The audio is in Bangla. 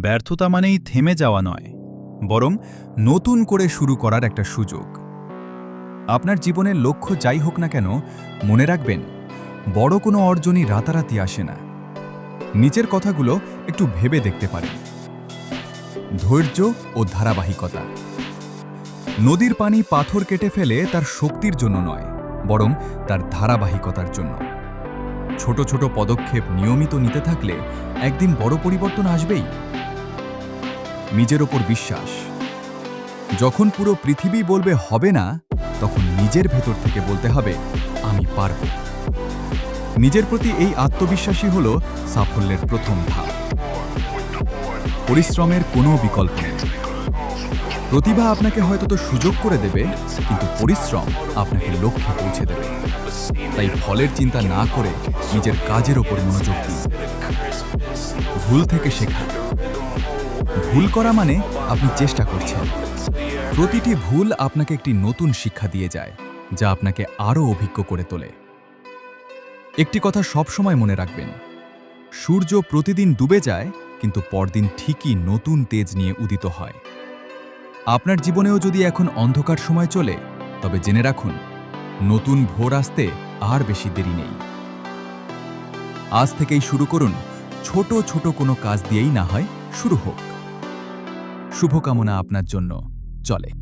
ব্যর্থতা মানেই থেমে যাওয়া নয়, বরং নতুন করে শুরু করার একটা সুযোগ। আপনার জীবনের লক্ষ্য যাই হোক না কেন, মনে রাখবেন, বড় কোনো অর্জনই রাতারাতি আসে না। নিচের কথাগুলো একটু ভেবে দেখতে পারেন। ধৈর্য ও ধারাবাহিকতা। নদীর পানি পাথর কেটে ফেলে তার শক্তির জন্য নয়, বরং তার ধারাবাহিকতার জন্য। ছোট ছোট পদক্ষেপ নিয়মিত নিতে থাকলে একদিন বড় পরিবর্তন আসবেই। নিজের ওপর বিশ্বাস। যখন পুরো পৃথিবী বলবে হবে না, তখন নিজের ভেতর থেকে বলতে হবে আমি পারব। নিজের প্রতি এই আত্মবিশ্বাসই হল সাফল্যের প্রথম ধাপ। পরিশ্রমের কোনো বিকল্প নেই। প্রতিভা আপনাকে হয়তো তো সুযোগ করে দেবে, কিন্তু পরিশ্রম আপনাকে লক্ষ্যে পৌঁছে দেবে। তাই ফলের চিন্তা না করে নিজের কাজের ওপর মনোযোগ দিন। ভুল থেকে শেখা। ভুল করা মানে আপনি চেষ্টা করছেন। প্রতিটি ভুল আপনাকে একটি নতুন শিক্ষা দিয়ে যায়, যা আপনাকে আরও অভিজ্ঞ করে তোলে। একটি কথা সবসময় মনে রাখবেন, সূর্য প্রতিদিন ডুবে যায়, কিন্তু পরদিন ঠিকই নতুন তেজ নিয়ে উদিত হয়। আপনার জীবনেও যদি এখন অন্ধকার সময় চলে, তবে জেনে রাখুন, নতুন ভোর আসতে আর বেশি দেরি নেই। আজ থেকেই শুরু করুন, ছোট ছোট কোনো কাজ দিয়েই না হয় শুরু হোক। শুভকামনা আপনার জন্য। চলে।